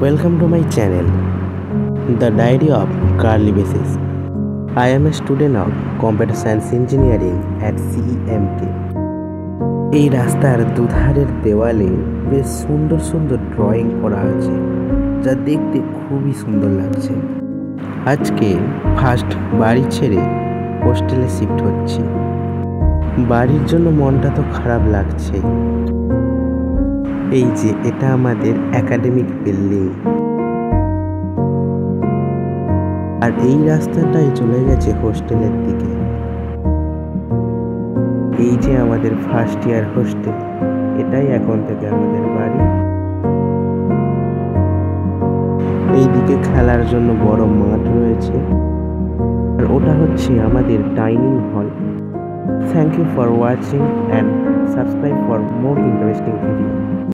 Welcome to my channel, The Diary of Carly Basis. I am a student of Computer Science Engineering at CEMK. এই রাস্তার দুধারের দেওয়ালে বেশ সুন্দর সুন্দর drawing করা আছে, যা দেখতে খুবই সুন্দর লাগছে। আজকে ফার্স্ট বাড়ি ছেড়ে হোস্টেলে শিফট হচ্ছি। বাড়ির জন্য মনটা তো খারাপ লাগছে। এই যে এটা আমাদের একাডেমিক বিল্ডিং, আর এই রাস্তাটাই চলে গেছে হোস্টেলের দিকে। এই যে আমাদের ফার্স্ট ইয়ার হোস্টেল, এটাই এখন থেকে আমাদের বাড়ি। এইদিকে খেলার জন্য বড় মাঠ রয়েছে, আর ওটা হচ্ছে আমাদের dining hall. Thank you for watching and subscribe for more interesting video.